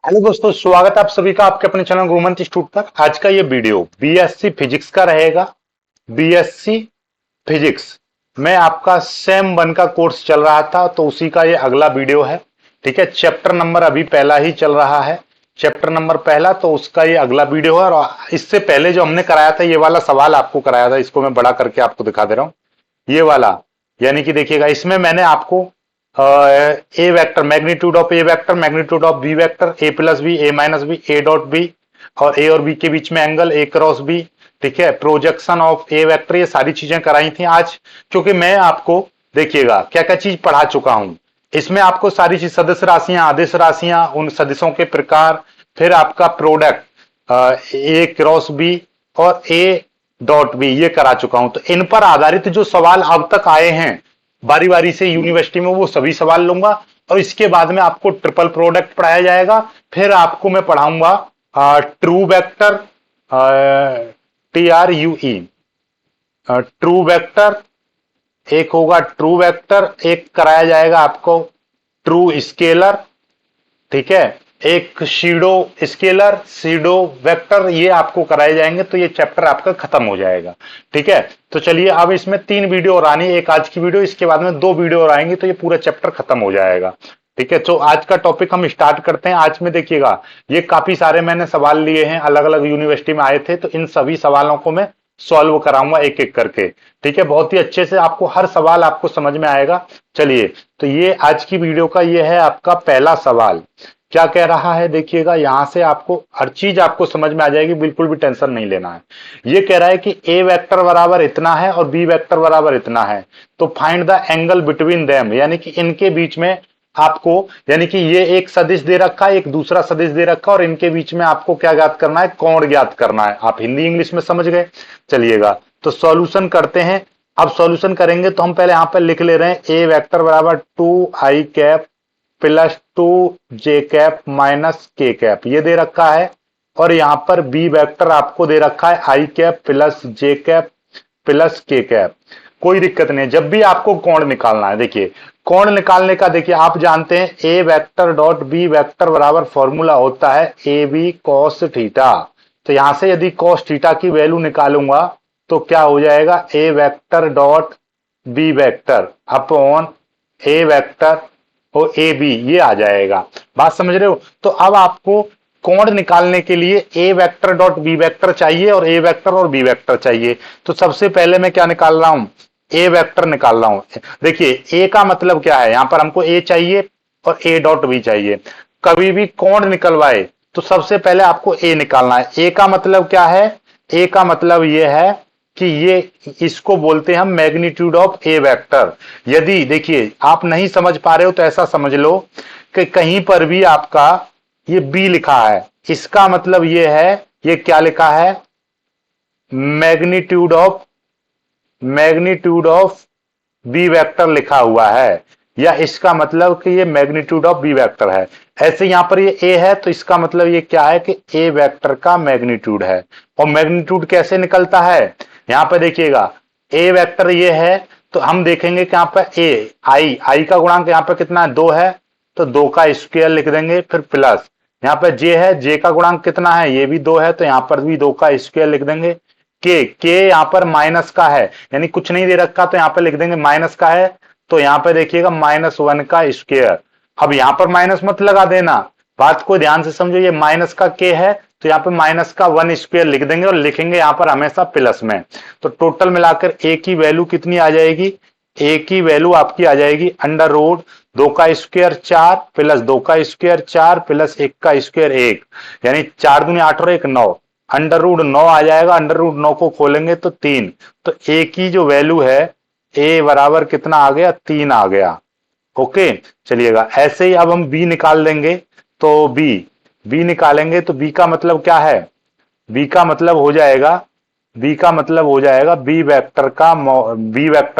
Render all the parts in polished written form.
Hello दोस्तों, स्वागत है आप सभी का आपके अपने चैनल गुरुमंत इंस्टीट्यूट पर। आज का ये वीडियो बीएससी फिजिक्स का रहेगा। बीएससी फिजिक्स में आपका सेम वन का कोर्स चल रहा था, तो उसी का ये अगला वीडियो है। ठीक है, चैप्टर नंबर अभी पहला ही चल रहा है, चैप्टर नंबर पहला, तो उसका ये अगला वीडियो है। और इससे पहले जो हमने कराया था, ये वाला सवाल आपको कराया था, इसको मैं बड़ा करके आपको दिखा दे रहा हूं। ये वाला, यानी कि देखिएगा, इसमें मैंने आपको a vector, magnitude of a vector, magnitude of b vector, a plus b, a minus b, a dot b, और ए और बी के बीच में एंगल ए क्रॉस बी, ठीक है, प्रोजेक्शन ऑफ ए वेक्टर, ये सारी चीजें कराई थी आज। क्योंकि मैं आपको देखिएगा क्या क्या चीज पढ़ा चुका हूं। इसमें आपको सारी चीज, सदिश राशियां, आदिश राशियां, उन सदिशों के प्रकार, फिर आपका प्रोडक्ट ए क्रॉस बी और ए डॉट बी, ये करा चुका हूं। तो इन पर आधारित जो सवाल अब तक आए हैं बारी बारी से यूनिवर्सिटी में, वो सभी सवाल लूंगा। और इसके बाद में आपको ट्रिपल प्रोडक्ट पढ़ाया जाएगा। फिर आपको मैं पढ़ाऊंगा true vector, TRUE, true vector, एक होगा ट्रू वेक्टर, एक कराया जाएगा आपको ट्रू स्केलर, ठीक है, एक सीडो स्केलर, सीडो वेक्टर, ये आपको कराए जाएंगे। तो ये चैप्टर आपका खत्म हो जाएगा। ठीक है, तो चलिए, अब इसमें 3 वीडियो और आनी, एक आज की वीडियो, इसके बाद में 2 वीडियो और आएंगे, तो ये पूरा चैप्टर खत्म हो जाएगा। ठीक है, तो आज का टॉपिक हम स्टार्ट करते हैं। आज में देखिएगा, ये काफी सारे मैंने सवाल लिए हैं, अलग अलग यूनिवर्सिटी में आए थे, तो इन सभी सवालों को मैं सॉल्व कराऊंगा एक एक करके। ठीक है, बहुत ही अच्छे से आपको हर सवाल आपको समझ में आएगा। चलिए, तो ये आज की वीडियो का ये है आपका पहला सवाल। क्या कह रहा है, देखिएगा, यहां से आपको हर चीज आपको समझ में आ जाएगी, बिल्कुल भी टेंशन नहीं लेना है। ये कह रहा है कि ए वेक्टर बराबर इतना है और बी वेक्टर बराबर इतना है, तो find the angle between them, यानी कि इनके बीच में आपको, यानी कि ये एक सदिश दे रखा है, एक दूसरा सदिश दे रखा है, और इनके बीच में आपको क्या ज्ञात करना है, कोण ज्ञात करना है। आप हिंदी इंग्लिश में समझ गए। चलिएगा, तो सॉल्यूशन करते हैं। अब सॉल्यूशन करेंगे तो हम पहले यहां पर लिख ले रहे हैं, ए वेक्टर बराबर 2i cap plus 2j cap minus के कैप, ये दे रखा है। और यहां पर बी वेक्टर आपको दे रखा है i cap plus J cap plus के कैप। कोई दिक्कत नहीं, जब भी आपको कोण निकालना है, देखिए कोण निकालने का, देखिए आप जानते हैं ए वेक्टर डॉट बी वेक्टर बराबर फॉर्मूला होता है ए बी कॉस थीटा। तो यहां से यदि कॉस थीटा की वैल्यू निकालूंगा तो क्या हो जाएगा, a vector dot b vector upon a vector और ए बी, ये आ जाएगा। बात समझ रहे हो। तो अब आपको कोण निकालने के लिए ए वेक्टर डॉट बी वेक्टर चाहिए और ए वेक्टर और बी वेक्टर चाहिए। तो सबसे पहले मैं क्या निकाल रहा हूं, ए वेक्टर निकाल रहा हूं। देखिए, ए का मतलब क्या है, यहां पर हमको ए चाहिए और ए डॉट बी चाहिए। कभी भी कोण निकलवाए तो सबसे पहले आपको ए निकालना है। ए का मतलब क्या है, ए का मतलब यह है कि ये, इसको बोलते हैं हम मैग्नीट्यूड ऑफ ए वेक्टर। यदि देखिए आप नहीं समझ पा रहे हो तो ऐसा समझ लो कि कहीं पर भी आपका ये बी लिखा है, इसका मतलब ये है, ये क्या लिखा है, magnitude of, magnitude of b vector लिखा हुआ है, या इसका मतलब कि ये मैग्नीट्यूड ऑफ बी वेक्टर है। ऐसे यहां पर ये ए है, तो इसका मतलब ये क्या है कि ए वेक्टर का मैग्नीट्यूड है। और मैग्नीट्यूड कैसे निकलता है, यहां पर देखिएगा, ए वेक्टर ये है, तो हम देखेंगे कि यहां पर ए आई का गुणांक यहां पर कितना है, 2 है, तो 2 का स्क्वायर लिख देंगे। फिर प्लस यहां पर जे है, जे का गुणांक कितना है, ये भी 2 है, तो यहां पर भी 2 का स्क्वायर लिख देंगे। के यहां पर माइनस का है, यानी कुछ नहीं दे रखा, तो यहां पर लिख देंगे माइनस का है, तो यहां पर देखिएगा -1 का स्क्वायर। अब यहां पर माइनस मत लगा देना, बात को ध्यान से समझो, ये माइनस का के है, तो यहाँ पे माइनस का 1 स्क्वायर लिख देंगे और लिखेंगे यहाँ पर हमेशा प्लस में। तो टोटल मिलाकर ए की वैल्यू कितनी आ जाएगी, ए की वैल्यू आपकी आ जाएगी अंडर रूट 2 का स्क्वायर 4 प्लस 2 का स्क्वायर 4 प्लस 1 का स्क्वायर 1, यानी 4 दूनी 8 और 1 9, अंडर रूट 9 आ जाएगा। अंडर रूट 9 को खोलेंगे तो 3, तो ए की जो वैल्यू है, ए बराबर कितना आ गया, 3 आ गया। ओके, चलिएगा, ऐसे ही अब हम बी निकाल देंगे। तो बी निकालेंगे तो बी का मतलब क्या है, बी का मतलब हो जाएगा, बी का मतलब हो जाएगा बी वेक्टर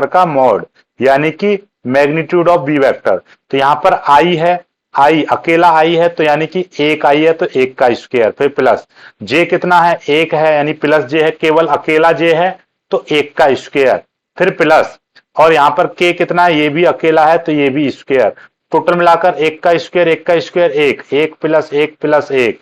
का मॉड, यानी कि मैग्नीट्यूड ऑफ बी वेक्टर। तो यहां पर आई है, आई अकेला आई है, तो यानी कि एक आई है, तो 1 का स्क्वायर, फिर प्लस जे कितना है, 1 है, यानी प्लस जे है, केवल अकेला जे है, तो 1 का स्क्वायर, फिर प्लस, और यहां पर के कितना है, ये भी अकेला है, तो ये भी स्क्वायर, टोटल मिलाकर एक का स्क्वायर एक का स्क्वायर एक, एक प्लस एक प्लस एक,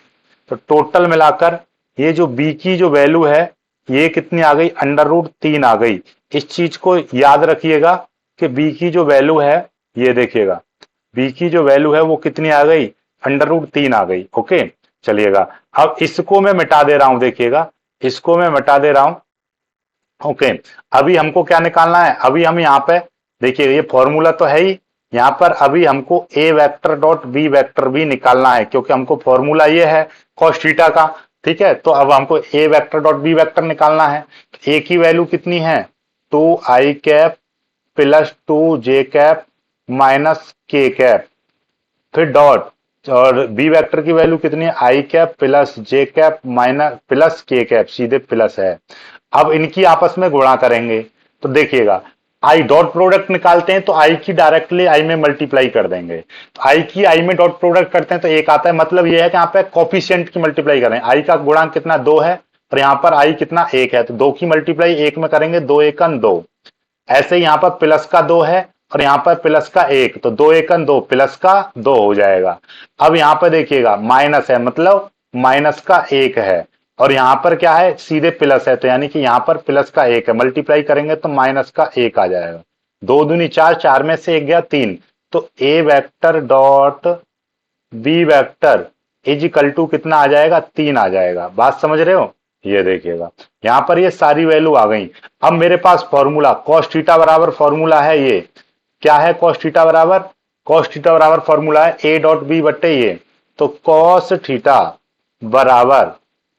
तो टोटल मिलाकर ये जो बी की जो वैल्यू है ये कितनी आ गई, √3 आ गई। इस चीज को याद रखिएगा कि बी की जो वैल्यू है, ये देखिएगा बी की जो वैल्यू है वो कितनी आ गई, √3 आ गई। ओके, चलिएगा अब इसको मैं मिटा दे रहा हूं, देखिएगा इसको मैं मिटा दे रहा हूं। ओके, अभी हमको क्या निकालना है, अभी हम यहाँ पे देखिए ये फॉर्मूला तो है ही, यहाँ पर अभी हमको ए वेक्टर डॉट बी वेक्टर भी निकालना है, क्योंकि हमको फॉर्मूला ये है कॉस थीटा का। ठीक है, तो अब हमको ए वेक्टर डॉट बी वेक्टर निकालना है। ए की वैल्यू कितनी है, 2i cap plus 2j cap minus के कैप, फिर डॉट, और बी वेक्टर की वैल्यू कितनी है, आई कैप प्लस जे कैप माइनस प्लस के कैप, सीधे प्लस है। अब इनकी आपस में गुणा करेंगे, तो देखिएगा आई डॉट प्रोडक्ट निकालते हैं तो आई की डायरेक्टली आई में मल्टीप्लाई कर देंगे, तो आई की आई में डॉट प्रोडक्ट करते हैं तो एक आता है, मतलब यह है कि यहाँ पे कॉफिशिएंट की मल्टीप्लाई करें, आई का गुणांक कितना 2 है और यहाँ पर आई कितना 1 है, तो 2 की मल्टीप्लाई 1 में करेंगे, 2 एकन 2। ऐसे ही यहाँ पर प्लस का 2 है और यहाँ पर प्लस का 1, तो 2 एकन 2 प्लस का 2 हो जाएगा। अब यहाँ पर देखिएगा माइनस है, मतलब माइनस का 1 है, और यहाँ पर क्या है, सीधे प्लस है, तो यानी कि यहाँ पर प्लस का 1 है, मल्टीप्लाई करेंगे तो माइनस का 1 आ जाएगा। 2 दूनी 4, 4 में से 1 गया 3, तो a vector dot b vector is equal to कितना आ जाएगा, 3 आ जाएगा। बात समझ रहे हो, ये देखिएगा यहां पर ये सारी वैल्यू आ गई। अब मेरे पास फॉर्मूला कॉस थीटा बराबर फॉर्मूला है, ये क्या है, कॉस थीटा बराबर फॉर्मूला है ए डॉट बी बट्टे ये, तो कॉस थीटा बराबर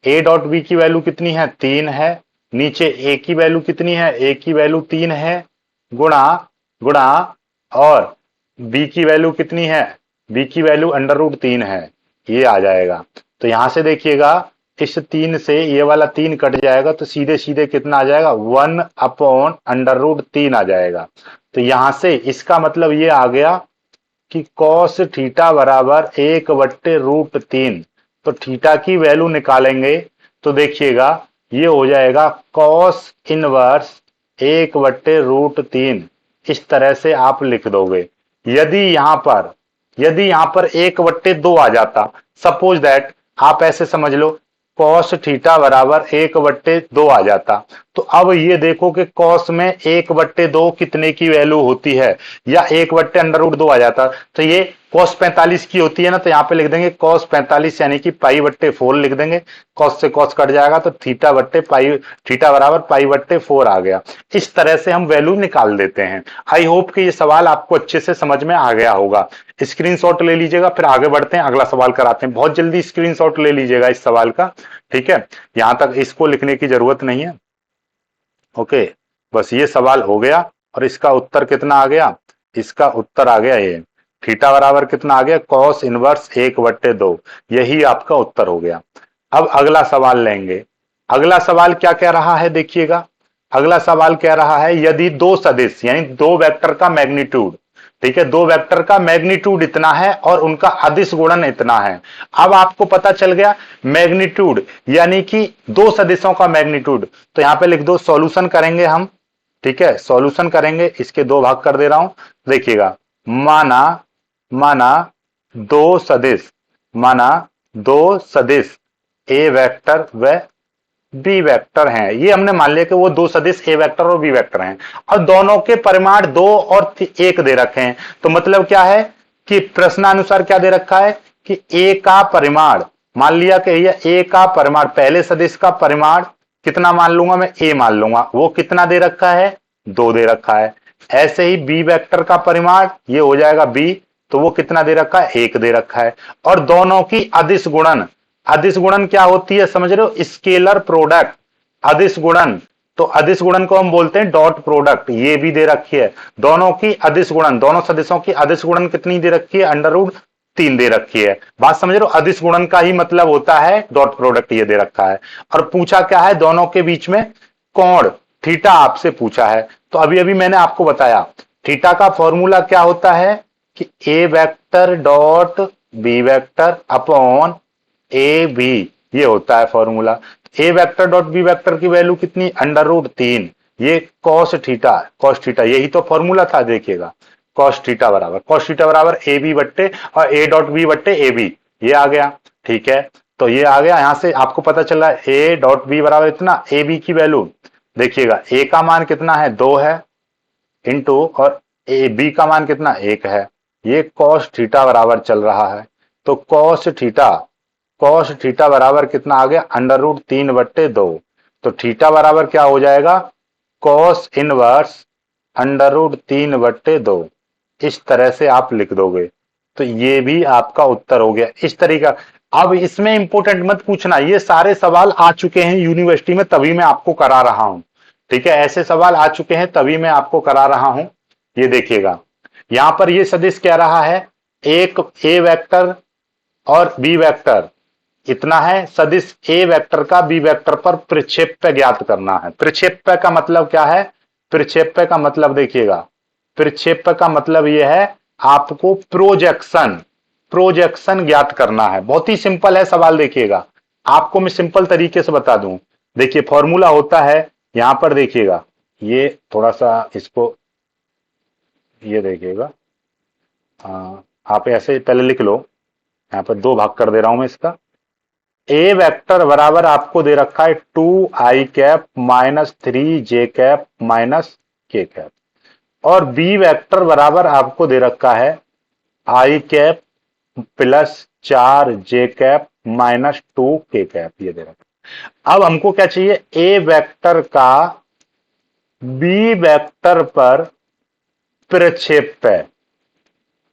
ए डॉट बी की वैल्यू कितनी है, 3 है, नीचे ए की वैल्यू कितनी है, ए की वैल्यू 3 है, गुणा गुणा और बी की वैल्यू कितनी है, बी की वैल्यू √3 है, ये आ जाएगा। तो यहां से देखिएगा इस 3 से ये वाला 3 कट जाएगा, तो सीधे सीधे कितना आ जाएगा, 1/√3 आ जाएगा। तो यहां से इसका मतलब ये आ गया कि कॉस थीटा बराबर 1/√3, तो थीटा की वैल्यू निकालेंगे तो देखिएगा ये हो जाएगा कॉस इनवर्स 1/√3, इस तरह से आप लिख दोगे। यदि यहां पर 1/2 आ जाता, सपोज दैट आप ऐसे समझ लो कॉस थीटा बराबर 1/2 आ जाता, तो अब ये देखो कि कॉस में 1/2 कितने की वैल्यू होती है, या 1/√2 आ जाता, तो ये कॉस 45 की होती है ना, तो यहां पे लिख देंगे कॉस 45 यानी कि π/4 लिख देंगे, कॉस से कॉस कट जाएगा तो थीटा बराबर π/4 आ गया। इस तरह से हम वैल्यू निकाल देते हैं। आई होप कि ये सवाल आपको अच्छे से समझ में आ गया होगा। स्क्रीनशॉट ले लीजिएगा, फिर आगे बढ़ते हैं, अगला सवाल कराते हैं। बहुत जल्दी स्क्रीनशॉट ले लीजिएगा इस सवाल का, ठीक है, यहां तक इसको लिखने की जरूरत नहीं है। ओके, बस ये सवाल हो गया, और इसका उत्तर कितना आ गया, इसका उत्तर आ गया ये थीटा बराबर कितना आ गया, कॉस इनवर्स 1/2, यही आपका उत्तर हो गया। अब अगला सवाल लेंगे। अगला सवाल क्या कह रहा है, देखिएगा अगला सवाल कह रहा है यदि दो सदिश यानी दो वेक्टर का मैग्नीट्यूड, ठीक है, दो वेक्टर का मैग्नीट्यूड इतना है और उनका अदिश गुणन इतना है। अब आपको पता चल गया मैग्नीट्यूड यानी कि दो सदिशों का मैग्नीट्यूड, तो यहां पे लिख दो, सॉल्यूशन करेंगे हम, ठीक है, सॉल्यूशन करेंगे, इसके दो भाग कर दे रहा हूं। देखिएगा माना माना दो सदिश माना दो सदिश ए वेक्टर व बी वेक्टर हैं, ये हमने मान लिया कि वो दो सदिश ए वेक्टर और बी वेक्टर हैं, और दोनों के परिमाण 2 और 1 दे रखे हैं। तो मतलब क्या है कि प्रश्नानुसार क्या दे रखा है कि ए का परिमाण, मान लिया कि ये ए का परिमाण, पहले सदिश का परिमाण कितना मान लूंगा मैं, ए मान लूंगा, वो कितना दे रखा है, 2 दे रखा है। ऐसे ही बी वेक्टर का परिमाण ये हो जाएगा बी, तो वो कितना दे रखा है, 1 दे रखा है। और दोनों की अदिश गुणन, अदिश गुणन क्या होती है समझ रहे हो, स्केलर प्रोडक्ट, अदिश गुणन, तो अदिश गुणन को हम बोलते हैं डॉट प्रोडक्ट, ये भी दे रखी है। दोनों की अदिश गुणन, दोनों सदिशों की अदिश गुणन कितनी दे रखी है, √3 दे रखी है। बात समझ रहे हो, अदिश गुणन का ही मतलब होता है डॉट प्रोडक्ट, ये दे रखा है। और पूछा क्या है, दोनों के बीच में कोण थीटा आपसे पूछा है। तो अभी अभी मैंने आपको बताया थीटा का फॉर्मूला क्या होता है कि a vector dot b vector upon a b, ये होता है formula. A vector dot b vector की वैल्यू कितनी, √3, ये कॉस थीटा यही तो फॉर्मूला था। देखिएगा कॉस थीटा बराबर ए बी बट्टे और ए डॉट बी बट्टे ए बी, ये आ गया। ठीक है, तो ये आ गया। यहां से आपको पता चला ए डॉट बी बराबर इतना, ए बी की वैल्यू देखिएगा, ए का मान कितना है 2 है इंटू, और ए बी का मान कितना 1 है। ये कॉस थीटा बराबर चल रहा है, तो कॉस थीटा बराबर कितना आ गया, √3/2। तो थीटा बराबर क्या हो जाएगा, कॉस इनवर्स √3/2। इस तरह से आप लिख दोगे, तो ये भी आपका उत्तर हो गया इस तरीका। अब इसमें इंपोर्टेंट मत पूछना, ये सारे सवाल आ चुके हैं यूनिवर्सिटी में, तभी मैं आपको करा रहा हूं। ठीक है, ऐसे सवाल आ चुके हैं तभी मैं आपको करा रहा हूं। ये देखिएगा, यहां पर ये सदिश कह रहा है एक ए वेक्टर और बी वेक्टर इतना है, सदिश ए वेक्टर का बी वेक्टर पर प्रक्षेप्य ज्ञात करना है। प्रक्षेप्य का मतलब क्या है, प्रक्षेप्य का मतलब देखिएगा, प्रक्षेप्य का मतलब यह है आपको प्रोजेक्शन ज्ञात करना है। बहुत ही सिंपल है सवाल, देखिएगा आपको मैं सिंपल तरीके से बता दूं। देखिए फॉर्मूला होता है, यहां पर देखिएगा, ये थोड़ा सा इसको ये देखिएगा, आप ऐसे पहले लिख लो, यहां पर 2 भाग कर दे रहा हूं मैं इसका। ए वेक्टर बराबर आपको दे रखा है 2i minus 3j minus k cap, और बी वेक्टर बराबर आपको दे रखा है i plus 4j minus 2k, ये दे रखा। अब हमको क्या चाहिए, ए वेक्टर का बी वेक्टर पर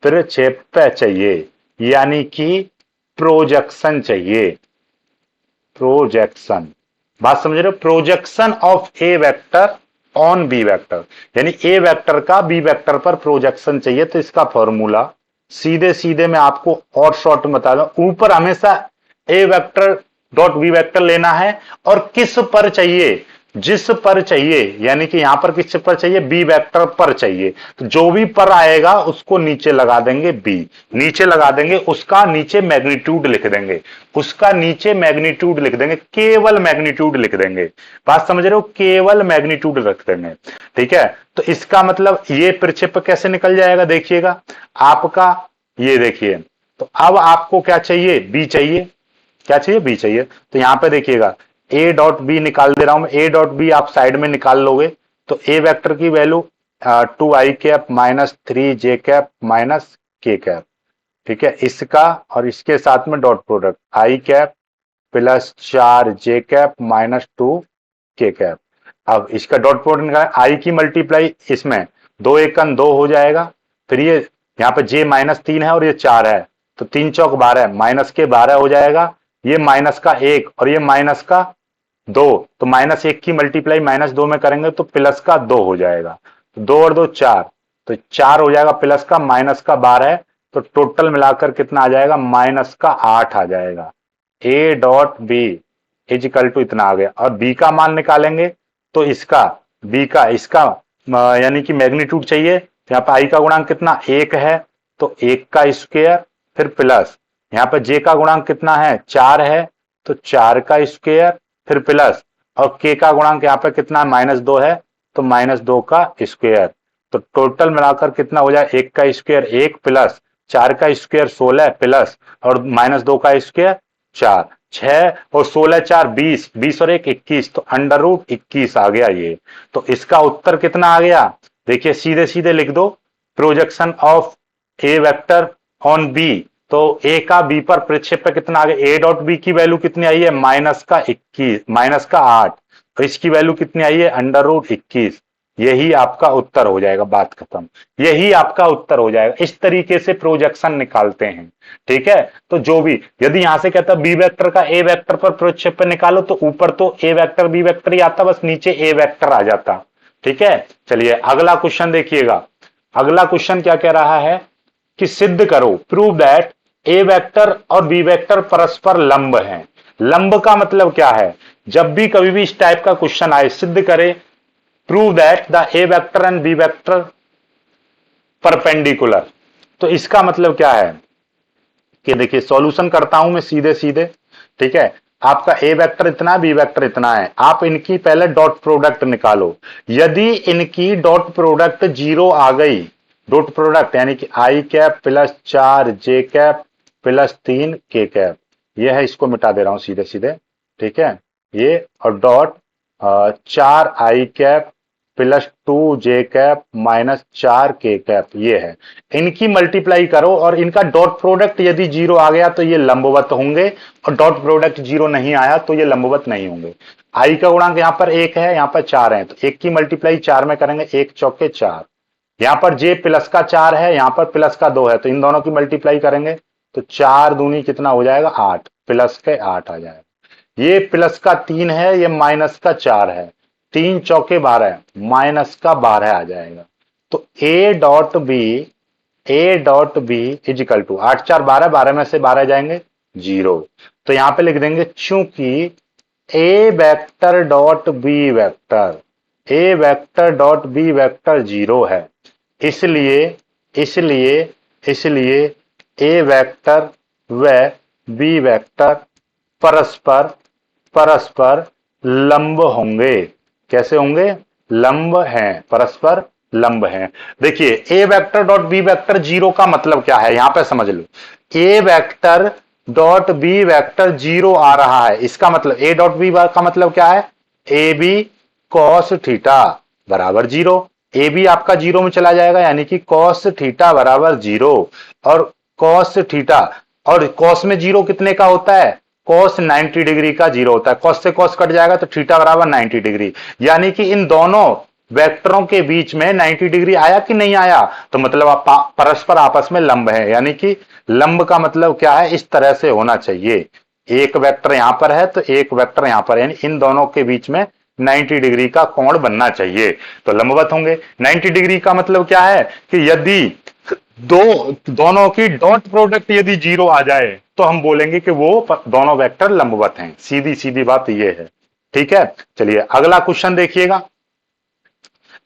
प्रक्षेप्य चाहिए, यानी कि प्रोजेक्शन चाहिए। प्रोजेक्शन, बात समझ रहे हो, projection of a vector on b vector, यानी ए वेक्टर का बी वेक्टर पर प्रोजेक्शन चाहिए। तो इसका फॉर्मूला सीधे सीधे मैं आपको और शॉर्ट में बता दूं, ऊपर हमेशा ए वेक्टर डॉट बी वेक्टर लेना है, और किस पर चाहिए, जिस पर चाहिए, यानी कि यहां पर किस पर चाहिए, बी वेक्टर पर चाहिए। तो जो भी पर आएगा उसको नीचे लगा देंगे बी, नीचे लगा देंगे, उसका नीचे मैग्नीट्यूड लिख देंगे, उसका नीचे मैग्नीट्यूड लिख देंगे, केवल मैग्नीट्यूड लिख देंगे। बात समझ रहे हो, केवल मैग्नीट्यूड रख देंगे। ठीक है, तो इसका मतलब ये प्रक्षेप्य कैसे निकल जाएगा, देखिएगा आपका, ये देखिए। तो अब आपको क्या चाहिए, बी चाहिए, क्या चाहिए, बी चाहिए। तो यहां पे देखिएगा ए डॉट बी निकाल दे रहा हूं मैं, ए डॉट बी आप साइड में निकाल लोगे, तो ए वेक्टर की value 2i minus 3j minus k। ठीक है, इसका और इसके साथ में dot product i plus 4j minus 2k। अब इसका डॉट प्रोडक्ट निकाल, आई की मल्टीप्लाई इसमें 2 एकन 2 हो जाएगा, फिर ये यहाँ पे j -3 है और ये 4 है, तो 3 चौक 12, माइनस के 12 हो जाएगा, ये माइनस का 1 और ये माइनस का 2, तो -1 की मल्टीप्लाई -2 में करेंगे तो प्लस का 2 हो जाएगा, 2 और 2 4, तो 4 हो जाएगा, प्लस का माइनस का 12, तो टोटल मिलाकर कितना आ जाएगा, माइनस का 8 आ जाएगा। A dot b is equal to इतना आ गया, और बी का मान निकालेंगे तो इसका बी का इसका यानी कि मैग्नीट्यूड चाहिए, यहाँ पे आई का गुणांक कितना 1 है, तो 1 का स्क्वायर, फिर प्लस यहाँ पे जे का गुणांक कितना है 4 है, तो 4 का स्क्वायर, फिर प्लस, और के का गुणांक यहाँ पे कितना -2 है, तो -2 का स्क्वायर। तो टोटल मिलाकर कितना हो जाए, 1 का स्क्वायर 1 प्लस 4 का स्क्वायर 16 प्लस और -2 का स्क्वायर 4, 6 और 16 4 20, 20 और 1 21, तो √21 आ गया ये। तो इसका उत्तर कितना आ गया, देखिए सीधे सीधे लिख दो, projection of a vector on b, तो ए का बी पर प्रक्षेप्य कितना आ गया, ए डॉट बी की वैल्यू कितनी आई है, माइनस का 8, तो इसकी वैल्यू कितनी आई है, √21। यही आपका उत्तर हो जाएगा, बात खत्म, यही आपका उत्तर हो जाएगा। इस तरीके से प्रोजेक्शन निकालते हैं। ठीक है, तो जो भी यदि यहां से कहता बी वेक्टर का ए वेक्टर पर प्रक्षेप्य निकालो, तो ऊपर तो ए वेक्टर बी वेक्टर ही आता, बस नीचे ए वेक्टर आ जाता। ठीक है, चलिए अगला क्वेश्चन देखिएगा। अगला क्वेश्चन क्या कह रहा है कि सिद्ध करो, प्रूव दैट ए वेक्टर और बी वेक्टर परस्पर लंब हैं। लंब का मतलब क्या है, जब भी कभी भी इस टाइप का क्वेश्चन आए, सिद्ध करे, prove that the a vector and b vector perpendicular. तो इसका मतलब क्या है कि देखिए सॉल्यूशन करता हूं मैं सीधे सीधे। ठीक है, आपका ए वेक्टर इतना, बी वेक्टर इतना है, आप इनकी पहले डॉट प्रोडक्ट निकालो। यदि इनकी डॉट प्रोडक्ट 0 आ गई डॉट प्रोडक्ट यानी कि आई कैप प्लस 4 जे कैप प्लस 3 के कैप, ये है, इसको मिटा दे रहा हूं सीधे सीधे, ठीक है, ये और डॉट 4 आई कैप प्लस 2 जे कैप माइनस 4 के कैप, ये है। इनकी मल्टीप्लाई करो और इनका डॉट प्रोडक्ट यदि जीरो आ गया तो ये लंबवत होंगे, और डॉट प्रोडक्ट जीरो नहीं आया तो ये लंबवत नहीं होंगे। आई का गुणांक यहां पर 1 है, यहां पर 4 है, तो एक की मल्टीप्लाई 4 में करेंगे, 1 चौके 4। यहां पर जे प्लस का 4 है, यहां पर प्लस का 2 है, तो इन दोनों की मल्टीप्लाई करेंगे तो 4 दूनी कितना हो जाएगा, 8, प्लस के 8 आ जाएगा। ये प्लस का 3 है, ये माइनस का 4 है, 3 चौके 12, माइनस का 12 आ जाएगा। तो a dot b is equal to 8 4 12, 12 में से 12 जाएंगे 0। तो यहां पे लिख देंगे चूंकि a vector dot b vector, A vector dot b vector 0 है, इसलिए इसलिए इसलिए ए वेक्टर व बी वेक्टर परस्पर परस्पर लंब होंगे। कैसे होंगे, लंब हैं, परस्पर लंब हैं। देखिए ए वेक्टर डॉट बी वेक्टर 0 का मतलब क्या है, यहां पे समझ लो। ए वेक्टर डॉट बी वेक्टर 0 आ रहा है, इसका मतलब ए डॉट बी का मतलब क्या है, ए बी कॉस थीटा बराबर 0। ए बी आपका 0 में चला जाएगा, यानी कि कॉस थीटा बराबर 0। और कॉस थीटा, और कॉस में 0 कितने का होता है, कॉस 90 डिग्री का 0 होता है। कॉस से कॉस कट जाएगा तो थीटा बराबर 90 डिग्री, यानी कि इन दोनों वेक्टरों के बीच में 90 डिग्री आया कि नहीं आया, तो मतलब आप परस्पर आपस में लंब है। यानी कि लंब का मतलब क्या है, इस तरह से होना चाहिए, एक वेक्टर यहां पर है तो एक वेक्टर यहां पर है, यानी इन दोनों के बीच में 90 डिग्री का कोण बनना चाहिए, तो लंबवत होंगे। 90 डिग्री का मतलब क्या है कि यदि दोनों की डॉट प्रोडक्ट यदि 0 आ जाए तो हम बोलेंगे कि वो दोनों वेक्टर लंबवत हैं। सीधी सीधी बात ये है, ठीक है। चलिए अगला क्वेश्चन देखिएगा।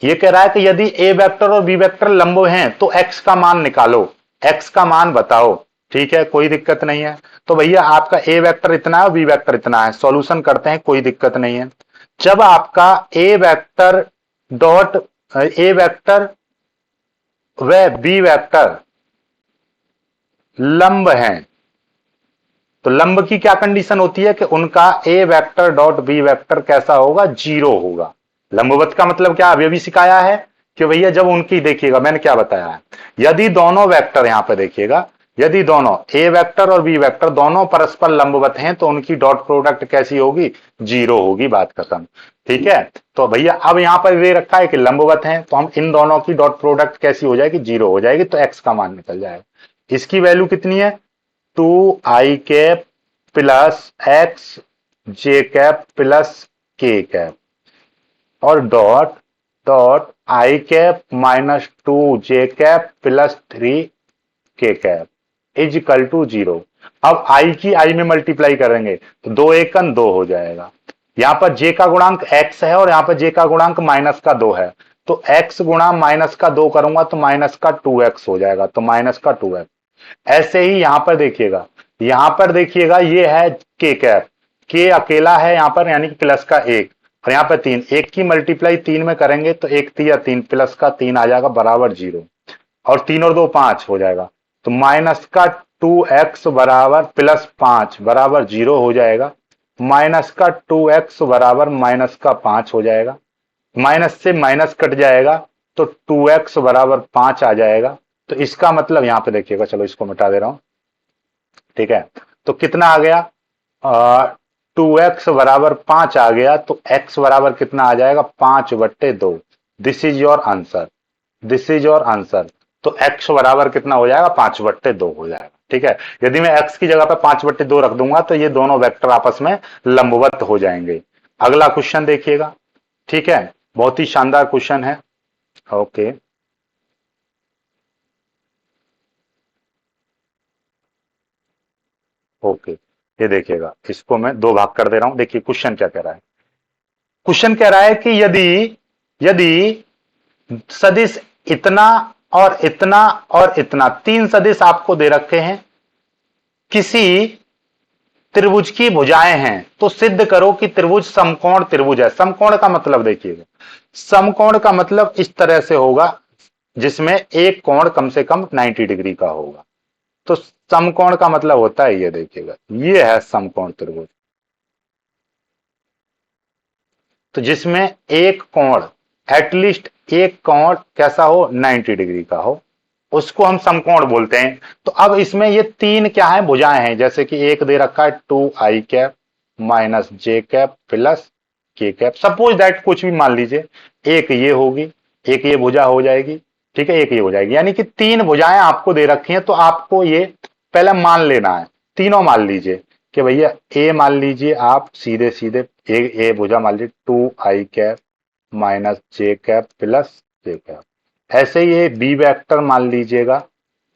ये कह रहा है कि यदि ए वेक्टर और बी वेक्टर लंब हैं तो एक्स का मान निकालो, एक्स का मान बताओ। ठीक है, कोई दिक्कत नहीं है। तो भैया आपका ए वेक्टर इतना है, बी वेक्टर इतना है, सॉल्यूशन करते हैं, कोई दिक्कत नहीं है। जब आपका ए वेक्टर डॉट ए वेक्टर व बी वेक्टर लंब हैं, तो लंब की क्या कंडीशन होती है कि उनका ए वेक्टर डॉट बी वेक्टर कैसा होगा, 0 होगा। लंबवत का मतलब क्या, अभी अभी सिखाया है कि भैया जब उनकी, देखिएगा मैंने क्या बताया है, यदि दोनों वेक्टर, यहां पे देखिएगा, यदि दोनों ए वेक्टर और बी वेक्टर दोनों परस्पर लंबवत हैं तो उनकी डॉट प्रोडक्ट कैसी होगी, 0 होगी, बात खत्म। ठीक है, तो भैया अब यहां पर ये रखा है कि लंबवत हैं, तो हम इन दोनों की डॉट प्रोडक्ट कैसी हो जाएगी, 0 हो जाएगी, तो एक्स का मान निकल जाएगा। इसकी वैल्यू कितनी है, 2 आई कैप प्लस एक्स जे कैप प्लस के कैप, और dot dot I cap minus 2 J cap plus 3 के कैप इज इक्वल टू 0। अब आई की आई में मल्टीप्लाई करेंगे तो 2 एकन 2 हो जाएगा। यहां पर जे का गुणांक एक्स है और यहां पर जे का गुणांक माइनस का 2 है, तो एक्स गुणा माइनस का 2 करूंगा तो माइनस का 2x हो जाएगा, तो माइनस का 2x। ऐसे ही यहां पर देखिएगा, यहां पर देखिएगा ये है के कैप, के अकेला है यहां पर, यानी कि प्लस का 1, और यहां पर 3, एक की मल्टीप्लाई 3 में करेंगे तो 1 3 3, प्लस का 3 आ जाएगा बराबर 0, और 3 और 2 5 हो जाएगा, तो माइनस का 2x बराबर प्लस 5 बराबर 0 हो जाएगा, माइनस का 2x बराबर माइनस का 5 हो जाएगा, माइनस से माइनस कट जाएगा तो 2x बराबर 5 आ जाएगा। तो इसका मतलब यहां पे देखिएगा, चलो इसको मिटा दे रहा हूं, ठीक है, तो कितना आ गया, 2x बराबर 5 आ गया, तो x बराबर कितना आ जाएगा, 5/2। This is your answer, this is your answer. तो x बराबर कितना हो जाएगा, 5/2 हो जाएगा। ठीक है, यदि मैं x की जगह पर 5/2 रख दूंगा तो ये दोनों वेक्टर आपस में लंबवत हो जाएंगे। अगला क्वेश्चन देखिएगा, ठीक है, बहुत ही शानदार क्वेश्चन है। ओके, ओके, ये देखिएगा, इसको मैं 2 भाग कर दे रहा हूं। देखिए क्वेश्चन क्या कह रहा है, क्वेश्चन कह रहा है कि यदि यदि सदिश इतना और इतना और इतना, 3 सदिश आपको दे रखे हैं, किसी त्रिभुज की भुजाएं हैं, तो सिद्ध करो कि त्रिभुज समकोण त्रिभुज है। समकोण का मतलब देखिएगा, समकोण का मतलब इस तरह से होगा, जिसमें एक कोण कम से कम 90 डिग्री का होगा। तो समकोण का मतलब होता है ये, देखिएगा ये है समकोण त्रिभुज। तो जिसमें एक कोण, एटलीस्ट एक कोण कैसा हो, 90 डिग्री का हो, उसको हम समकोण बोलते हैं। तो अब इसमें ये तीन क्या है, भुजाएं हैं। जैसे कि एक दे रखा है 2i कैप माइनस जे कैप प्लस के कैप, सपोज दैट कुछ भी मान लीजिए, एक ये होगी, एक ये भुजा हो जाएगी, ठीक है, एक ये हो जाएगी, यानी कि तीन भुजाएं आपको दे रखी हैं। तो आपको ये पहले मान लेना है, तीनों मान लीजिए कि भैया ए मान लीजिए आप सीधे सीधे, ए भुजा मान लीजिए 2i कैप माइनस जे कैप प्लस जे कैप। ऐसे ही ये बी वेक्टर मान लीजिएगा,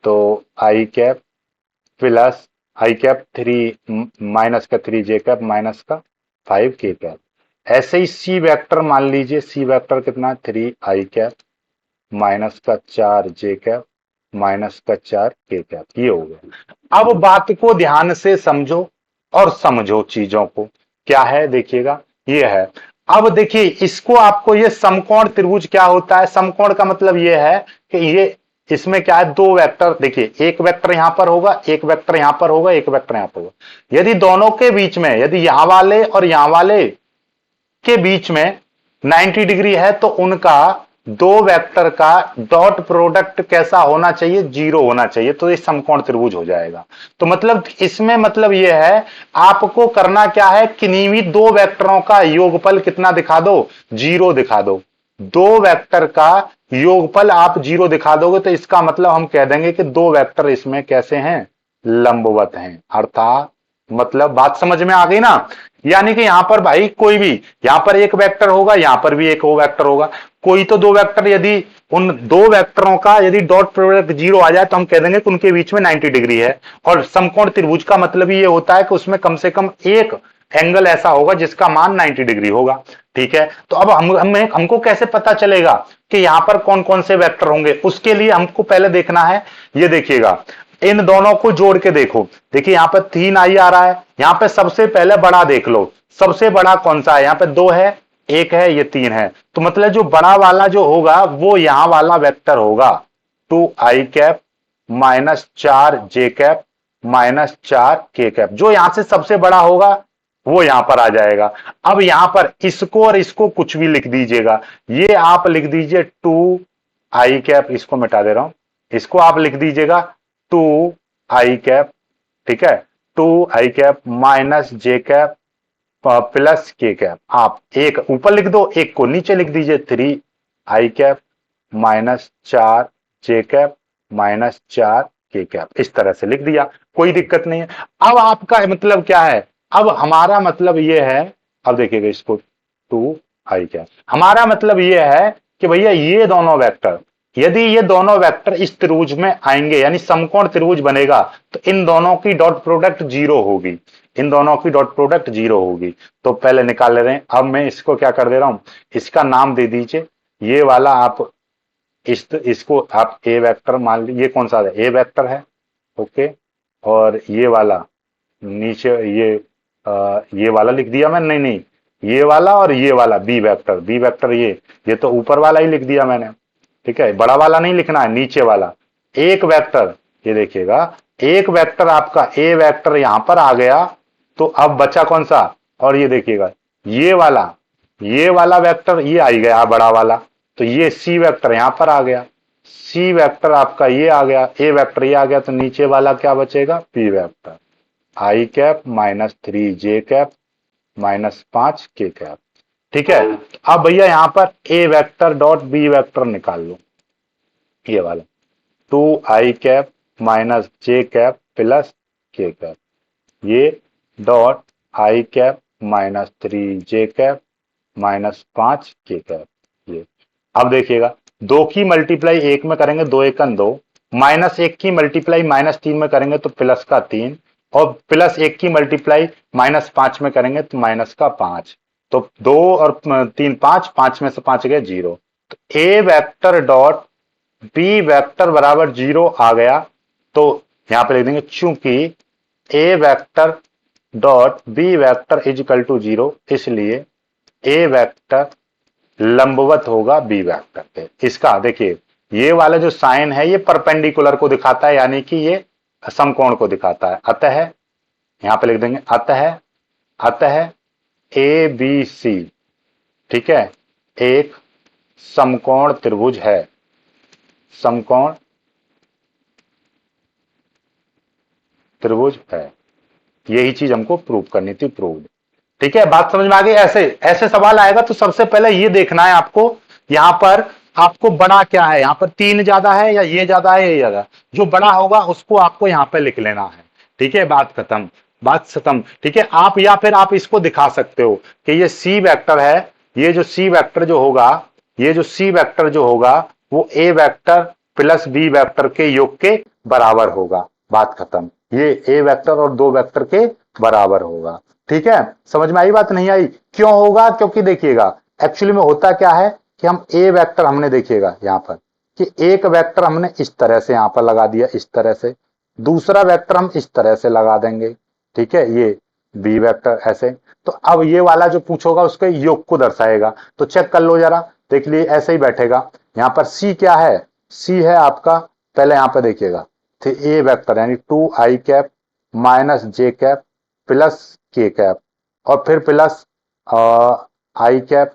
तो आई कैप प्लस आई कैप 3 माइनस का 3 जे कैप माइनस का 5 के कैप। ऐसे ही सी वेक्टर मान लीजिए, सी वेक्टर कितना, 3i कैप माइनस का 4 जे कैप माइनस का 4 के कैप। ये हो गया। अब बात को ध्यान से समझो और समझो चीजों को, क्या है देखिएगा, ये है। अब देखिए इसको, आपको ये समकोण त्रिभुज क्या होता है, समकोण का मतलब ये है कि ये, इसमें क्या है, दो वेक्टर, देखिए एक वेक्टर यहां पर होगा, एक वेक्टर यहां पर होगा, एक वेक्टर यहां पर होगा। यदि दोनों के बीच में, यदि यहां वाले और यहां वाले के बीच में 90 डिग्री है, तो उनका दो वेक्टर का डॉट प्रोडक्ट कैसा होना चाहिए, 0 होना चाहिए। तो ये समकोण त्रिभुज हो जाएगा। तो मतलब इसमें मतलब ये है, आपको करना क्या है, किन्हीं भी दो वेक्टरों का योगफल कितना दिखा दो, 0 दिखा दो। दो वेक्टर का योगफल आप 0 दिखा दोगे, तो इसका मतलब हम कह देंगे कि दो वेक्टर इसमें कैसे हैं, लंबवत हैं। अर्थात मतलब बात समझ में आ गई ना। यानी कि यहां पर भाई कोई भी, यहां पर एक वेक्टर होगा, यहां पर भी एक वेक्टर होगा, कोई तो दो वेक्टर, यदि उन दो वेक्टरों का यदि डॉट प्रोडक्ट 0 आ जाए, तो हम कह देंगे कि उनके बीच में 90 डिग्री है। और समकोण त्रिभुज का मतलब ये होता है कि उसमें कम से कम एक एंगल ऐसा होगा जिसका मान 90 डिग्री होगा। ठीक है, तो अब हमको कैसे पता चलेगा कि यहां पर कौन कौन से वेक्टर होंगे, उसके लिए हमको पहले देखना है, ये देखिएगा, इन दोनों को जोड़ के देखो। देखिए यहां पर 3i आ रहा है, यहां पे सबसे पहले बड़ा देख लो, सबसे बड़ा कौन सा है, यहां पे 2 है, एक है, ये 3 है। तो मतलब जो बड़ा वाला जो होगा वो यहां वाला वेक्टर होगा, 2i कैप माइनस 4 जे कैप माइनस 4 के कैप। जो यहां से सबसे बड़ा होगा वो यहां पर आ जाएगा। अब यहां पर इसको और इसको कुछ भी लिख दीजिएगा, ये आप लिख दीजिए 2i कैप, इसको मिटा दे रहा हूं, इसको आप लिख दीजिएगा 2i कैप, ठीक है, 2i कैप माइनस जे कैप प्लस के कैप। आप एक ऊपर लिख दो, एक को नीचे लिख दीजिए, 3i कैप माइनस 4 जे कैप माइनस 4 के कैप। इस तरह से लिख दिया, कोई दिक्कत नहीं है। अब आपका मतलब क्या है, अब हमारा मतलब यह है, अब देखिएगा इसको 2i कैप, हमारा मतलब यह है कि भैया ये दोनों वेक्टर, यदि ये दोनों वेक्टर इस त्रिभुज में आएंगे, यानी समकोण त्रिभुज बनेगा, तो इन दोनों की डॉट प्रोडक्ट 0 होगी, इन दोनों की डॉट प्रोडक्ट 0 होगी। तो पहले निकाल ले रहे हैं। अब मैं इसको क्या कर दे रहा हूं, इसका नाम दे दीजिए, ये वाला आप इसको आप ए वेक्टर मान लीजिए, ये कौन सा है, ए वेक्टर है, ओके। और ये वाला नीचे ये वाला लिख दिया मैंने, नहीं नहीं, ये वाला और ये वाला बी वेक्टर, बी वेक्टर ये तो ऊपर वाला ही लिख दिया मैंने, ठीक है, बड़ा वाला नहीं लिखना है, नीचे वाला एक वेक्टर। ये देखिएगा, एक वेक्टर आपका ए वेक्टर यहां पर आ गया, तो अब बचा कौन सा, और ये देखिएगा ये वाला वेक्टर ये आ गया बड़ा वाला, तो ये सी वेक्टर यहां पर आ गया, सी वेक्टर आपका ये आ गया, ए वेक्टर ये आ गया, तो नीचे वाला क्या बचेगा, P vector, i cap minus 3 J cap minus 5 के कैप। ठीक है, अब भैया यहां पर ए वेक्टर डॉट बी वेक्टर निकाल लो, ये वाला 2i कैप माइनस जे कैप प्लस के कैप, ये dot i cap minus 3 J cap minus 5 के कैप। ये अब देखिएगा, दो की मल्टीप्लाई एक में करेंगे, 2 एकन 2, माइनस एक की मल्टीप्लाई -3 में करेंगे तो प्लस का 3, और प्लस एक की मल्टीप्लाई -5 में करेंगे तो माइनस का 5। तो 2 और 3 5, 5 में से 5 गए 0। तो a vector dot b vector बराबर 0 आ गया। तो यहां पे लिख देंगे, चूंकि a vector dot b vector is equal to 0, इसलिए ए वेक्टर लंबवत होगा बी वेक्टर पे। इसका देखिए, ये वाला जो साइन है ये परपेंडिकुलर को दिखाता है, यानी कि ये समकोण को दिखाता है। अतः यहां पे लिख देंगे अतः ए बी सी, ठीक है, एक समकोण त्रिभुज है, समकोण त्रिभुज है। यही चीज हमको प्रूव करनी थी, प्रूव्ड। ठीक है, बात समझ में आ गई। ऐसे ऐसे सवाल आएगा तो सबसे पहले ये देखना है आपको, यहां पर आपको बड़ा क्या है, यहां पर 3 ज्यादा है या ये ज्यादा है, ये ज्यादा, जो बड़ा होगा उसको आपको यहां पर लिख लेना है। ठीक है, बात खत्म, बात खत्म। ठीक है, आप या फिर आप इसको दिखा सकते हो कि ये सी वेक्टर है, ये जो सी वेक्टर जो होगा, ये जो सी वेक्टर जो होगा वो ए वेक्टर प्लस बी वेक्टर के योग के बराबर होगा। बात खत्म, ये ए वेक्टर और 2 वेक्टर के बराबर होगा। ठीक है, समझ में आई बात, नहीं आई? क्यों होगा? क्योंकि देखिएगा एक्चुअली में होता क्या है कि हम ए वेक्टर हमने देखिएगा यहां पर कि एक वेक्टर हमने इस तरह से यहां पर लगा दिया, इस तरह से, दूसरा वेक्टर हम इस तरह से लगा देंगे। ठीक है, ये बी वेक्टर ऐसे। तो अब ये वाला जो पूछोगा उसके योग को दर्शाएगा, तो चेक कर लो जरा, देख लिए ऐसे ही बैठेगा। यहां पर सी क्या है? सी है आपका, पहले यहां पर देखिएगा, तो ए वेक्टर यानी 2i माइनस जे कैप प्लस के कैप, और फिर प्लस आई कैप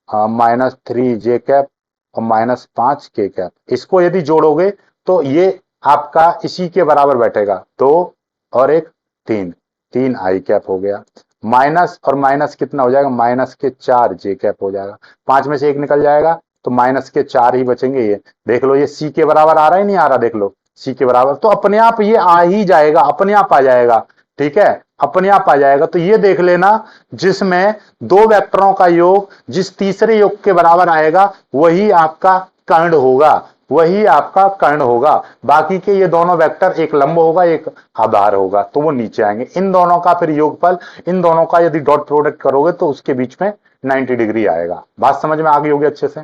माइनस 3 जे कैप और माइनस 5 के कैप। इसको यदि जोड़ोगे तो ये आपका इसी के बराबर बैठेगा, 2 और 1 3, 3i हो गया। माइनस और माइनस कितना हो जाएगा? माइनस के 4 जे कैप हो जाएगा। 5 में से 1 निकल जाएगा तो माइनस के 4 ही बचेंगे। ये देख लो, ये सी के बराबर आ रहा है नहीं आ रहा? देख लो, सी के बराबर, तो अपने आप ये आ ही जाएगा, अपने आप आ जाएगा। ठीक है, अपने आप आ जाएगा। तो ये देख लेना, जिसमें 2 वेक्टरों का योग जिस तीसरे योग के बराबर आएगा वही आपका कर्ण होगा, वही आपका कर्ण होगा। बाकी के ये दोनों वेक्टर, एक लंब होगा एक आधार होगा, तो वो नीचे आएंगे। इन दोनों का फिर योगफल, इन दोनों का यदि डॉट प्रोडक्ट करोगे तो उसके बीच में 90 डिग्री आएगा। बात समझ में आ गई होगी अच्छे से?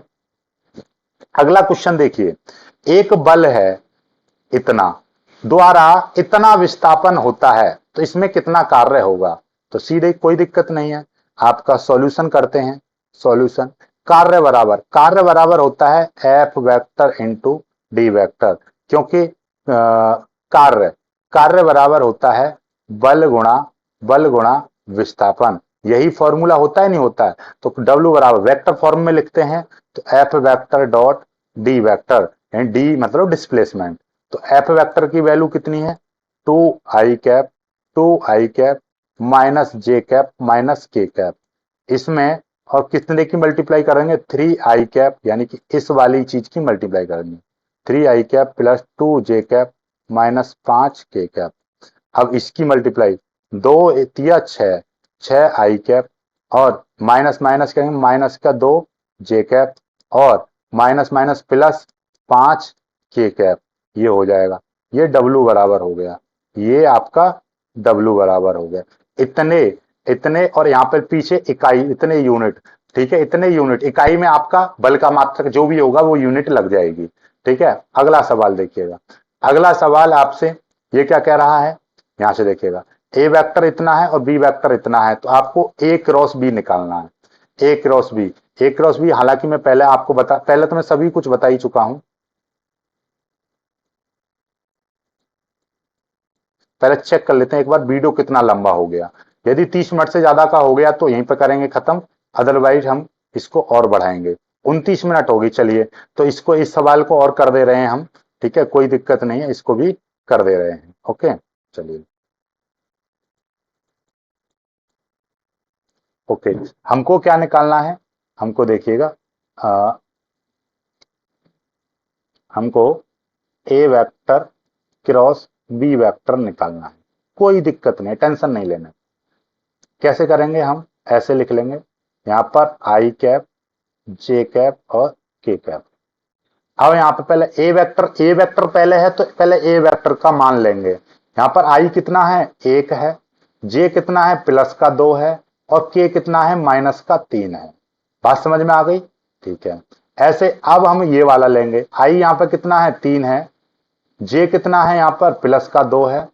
अगला क्वेश्चन देखिए, एक बल है इतना द्वारा इतना विस्थापन होता है तो इसमें कितना कार्य होगा? तो सीधे कोई दिक्कत नहीं है, आपका सॉल्यूशन करते हैं। सॉल्यूशन, कार्य बराबर होता है F vector into D vector, क्योंकि कार्य कार्य बराबर होता है बल गुणा विस्थापन। यही फॉर्मूला होता है, नहीं होता है? तो डब्ल्यू बराबर वेक्टर फॉर्म में लिखते हैं, तो F vector dot D vector, D मतलब डिस्प्लेसमेंट। तो एफ वेक्टर की वैल्यू कितनी है? 2i माइनस जे कैप माइनस के कैप। इसमें और कितने की मल्टीप्लाई करेंगे? 3i, यानी कि इस वाली चीज की मल्टीप्लाई करेंगे। 3i plus 2j minus 5k। अब इसकी मल्टीप्लाई, 2 तिया 6, 6i और माइनस माइनस करेंगे, माइनस का 2j और माइनस माइनस प्लस 5k, ये हो जाएगा। ये W बराबर हो गया, ये आपका W बराबर हो गया। इतने इतने और यहाँ पर पीछे इकाई, इतने यूनिट। ठीक है, इतने यूनिट, इकाई में आपका बल का मात्रक जो भी होगा वो यूनिट लग जाएगी। ठीक है, अगला सवाल देखिएगा। अगला सवाल आपसे ये क्या कह रहा है, यहां से देखिएगा, ए वेक्टर इतना है और बी वेक्टर इतना है, तो आपको ए क्रॉस बी निकालना है। ए क्रॉस बी, ए क्रॉस बी, हालांकि मैं पहले आपको पहले तो मैं सभी कुछ बता ही चुका हूं। पहले चेक कर लेते हैं एक बार वीडियो कितना लंबा हो गया। यदि 30 मिनट से ज्यादा का हो गया तो यहीं पर करेंगे खत्म, अदरवाइज हम इसको और बढ़ाएंगे। 29 मिनट होगी, चलिए तो इसको, इस सवाल को और कर दे रहे हैं हम। ठीक है, कोई दिक्कत नहीं है, इसको भी कर दे रहे हैं। ओके, चलिए। ओके, हमको क्या निकालना है? हमको देखिएगा, हमको ए वेक्टर क्रॉस बी वेक्टर निकालना है। कोई दिक्कत नहीं, टेंशन नहीं लेना। कैसे करेंगे हम? ऐसे लिख लेंगे, यहां पर i, j और k। अब यहां पर पहले ए वेक्टर पहले है तो पहले ए वेक्टर का मान लेंगे। यहां पर आई कितना है? 1 है, जे कितना है? प्लस का 2 है, और के कितना है? माइनस का 3 है। बात समझ में आ गई? ठीक है, ऐसे अब हम ये वाला लेंगे। आई यहां पर कितना है? 3 है, जे कितना है? यहां पर प्लस का 2 है,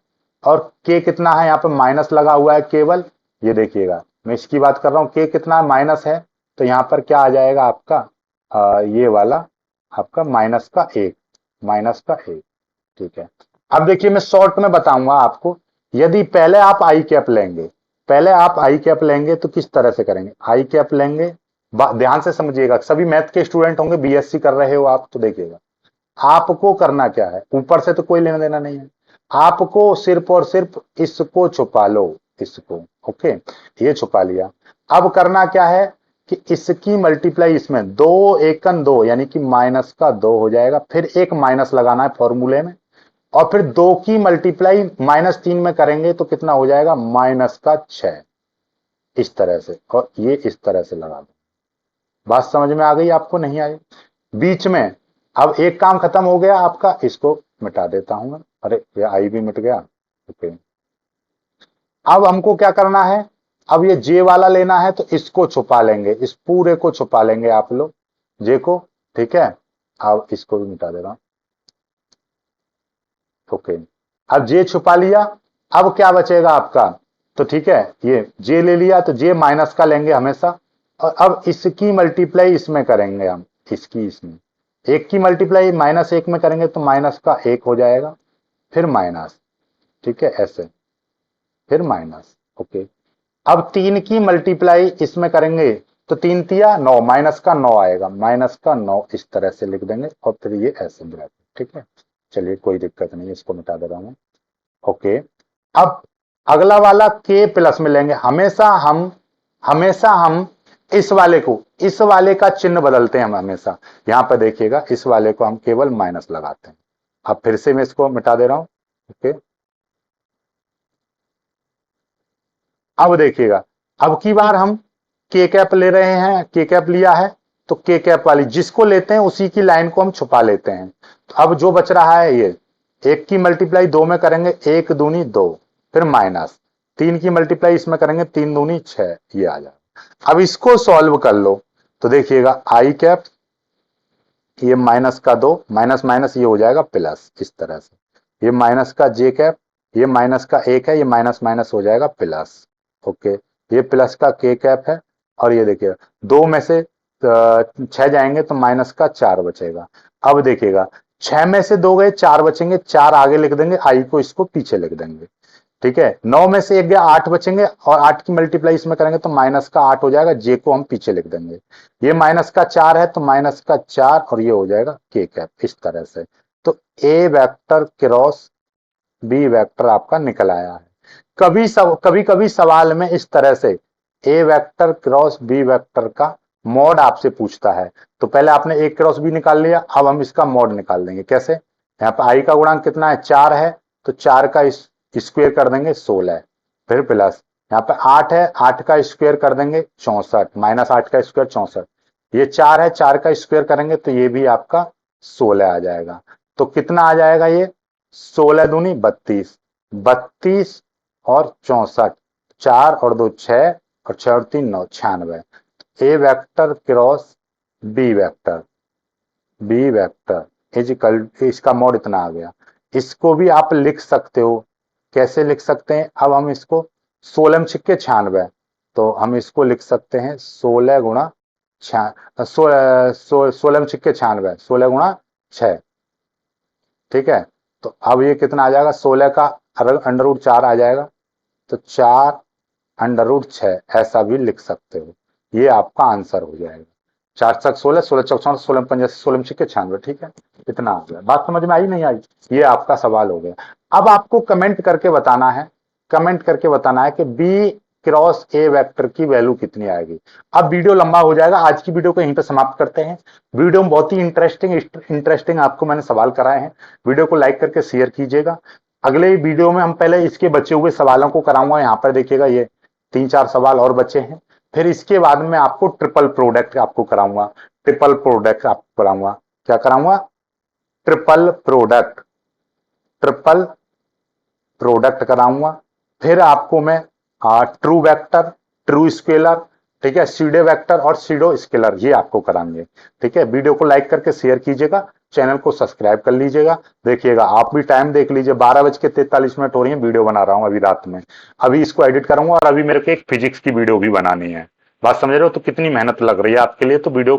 और के कितना है? यहां पर माइनस लगा हुआ है केवल। ये देखिएगा, मैं इसकी बात कर रहा हूं, के कितना माइनस है, तो यहां पर क्या आ जाएगा आपका ये वाला आपका माइनस का एक, माइनस का एक। ठीक है, अब देखिए मैं शॉर्ट में बताऊंगा आपको। यदि पहले आप आई कैप लेंगे, पहले आप आई कैप लेंगे तो किस तरह से करेंगे। आई कैप लेंगे, ध्यान से समझिएगा, सभी मैथ के स्टूडेंट होंगे, बीएससी कर रहे हो आप तो देखिएगा आपको करना क्या है। ऊपर से तो कोई लेना देना नहीं है, आपको सिर्फ और सिर्फ इसको छुपा लो, इसको। ओके, ये छुपा लिया। अब करना क्या है कि इसकी मल्टीप्लाई इसमें, दो एकन दो यानी कि माइनस का दो हो जाएगा, फिर एक माइनस लगाना है फॉर्मूले में, और फिर दो की मल्टीप्लाई -3 में करेंगे तो कितना हो जाएगा, माइनस का 6। इस तरह से, और ये इस तरह से लगा दो। बात समझ में आ गई आपको, नहीं आई बीच में। अब एक काम खत्म हो गया आपका, इसको मिटा देता हूं मैं। अरे ये आई भी मिट गया। ओके, अब हमको क्या करना है, अब ये जे वाला लेना है तो इसको छुपा लेंगे, इस पूरे को छुपा लेंगे आप लोग, जे को। ठीक है, अब इसको भी मिटा दे रहा हूं। ओके, अब जे छुपा लिया। अब क्या बचेगा आपका, तो ठीक है, ये जे ले लिया तो जे माइनस का लेंगे हमेशा, और अब इसकी मल्टीप्लाई इसमें करेंगे हम, इसकी इसमें एक की मल्टीप्लाई -1 में करेंगे तो माइनस का एक हो जाएगा, फिर माइनस। ठीक है, ऐसे, फिर माइनस। ओके, अब 3 की मल्टीप्लाई इसमें करेंगे तो 3 तिया 9, माइनस का 9 आएगा, माइनस का 9 इस तरह से लिख देंगे, और फिर ये ऐसे ब्रैकेट। ठीक है, चलिए कोई दिक्कत नहीं, इसको मिटा दे रहा हूं। ओके, अब अगला वाला के प्लस में लेंगे, हमेशा हम इस वाले को, इस वाले का चिन्ह बदलते हैं हम हमेशा। यहां पर देखिएगा, इस वाले को हम केवल माइनस लगाते हैं। अब फिर से मैं इसको मिटा दे रहा हूं। ओके, अब देखिएगा, अब की बार हम के कैप ले रहे हैं, के कैप लिया है तो के कैप वाली जिसको लेते हैं उसी की लाइन को हम छुपा लेते हैं। तो अब जो बच रहा है ये, एक की मल्टीप्लाई दो में करेंगे, एक दूनी दो, फिर माइनस, 3 की मल्टीप्लाई इसमें करेंगे, 3 दूनी 6, ये आ जाए। अब इसको सॉल्व कर लो तो देखिएगा आई कैप, ये माइनस का दो, माइनस माइनस ये हो जाएगा प्लस, इस तरह से। ये माइनस का जे कैप, ये माइनस का एक है, ये माइनस माइनस हो जाएगा प्लस। ओके, ये प्लस का के कैप है, और ये देखिएगा दो में से 6 जाएंगे तो माइनस का 4 बचेगा। अब देखिएगा 6 में से 2 गए, 4 बचेंगे, 4 आगे लिख देंगे, आई को इसको पीछे लिख देंगे। ठीक है, 9 में से 1 गया, 8 बचेंगे, और 8 की मल्टीप्लाई इसमें करेंगे तो माइनस का 8 हो जाएगा, जे को हम पीछे लिख देंगे। ये माइनस का 4 है तो माइनस का 4, और ये हो जाएगा के कैप, इस तरह से। तो a vector cross b vector आपका निकल आया है। कभी कभी सवाल में इस तरह से ए वेक्टर क्रॉस बी वेक्टर का मॉड आपसे पूछता है, तो पहले आपने ए क्रॉस बी निकाल लिया, अब हम इसका मॉड निकाल देंगे। कैसे, यहाँ पे आई का गुणांक कितना है, 4 है, तो 4 का स्क्वायर कर देंगे 16, फिर प्लस यहाँ पे 8 है, 8 का स्क्वायर कर देंगे 64, -8 का स्क्वायर 64, ये 4 है, 4 का स्क्वायर करेंगे तो ये भी आपका 16 आ जाएगा। तो कितना आ जाएगा ये, 16 दूनी 32, 32 और 64, 4 और 2 6, और 6 और 3 9, 96। A vector cross b vector, b vector इजिकल, इसका मोड इतना आ गया। इसको भी आप लिख सकते हो, कैसे लिख सकते हैं, अब हम इसको 16 छिक्के 96, तो हम इसको लिख सकते हैं 16 गुणा 16 छिक्के 96, 16 गुणा 6। ठीक है, तो अब ये कितना आ जाएगा, 16 का √4 आ जाएगा, तो 4 √6 ऐसा भी लिख सकते हो। ये आपका आंसर हो जाएगा, 4 7 16, 16 चौक 16 पंजा 16 छिक्के 96। ठीक है, इतना आ गया। बात समझ में आई नहीं आई, ये आपका सवाल हो गया। अब आपको कमेंट करके बताना है, कमेंट करके बताना है कि बी क्रॉस ए वेक्टर की वैल्यू कितनी आएगी। अब वीडियो लंबा हो जाएगा, आज की वीडियो को यहीं पे समाप्त करते हैं। वीडियो में बहुत ही इंटरेस्टिंग आपको मैंने सवाल कराए हैं। वीडियो को लाइक करके शेयर कीजिएगा। अगले वीडियो में हम पहले इसके बचे हुए सवालों को कराऊंगा, यहाँ पर देखिएगा ये 3-4 सवाल और बचे हैं। फिर इसके बाद में आपको ट्रिपल प्रोडक्ट आपको कराऊंगा, ट्रिपल प्रोडक्ट आपको कराऊंगा। क्या कराऊंगा, ट्रिपल प्रोडक्ट, ट्रिपल प्रोडक्ट कराऊंगा। फिर आपको मैं ट्रू वेक्टर, ट्रू स्केलर, ठीक है, सीडे वेक्टर और सीडो स्केलर, ये आपको कराएंगे। ठीक है, वीडियो को लाइक करके शेयर कीजिएगा, चैनल को सब्सक्राइब कर लीजिएगा। देखिएगा आप भी टाइम देख लीजिए, 12:43 हो रही है, वीडियो बना रहा हूं अभी रात में। अभी इसको एडिट करूंगा, और अभी मेरे को एक फिजिक्स की वीडियो भी बनानी है। बात समझ रहे हो, तो कितनी मेहनत लग रही है आपके लिए, तो वीडियो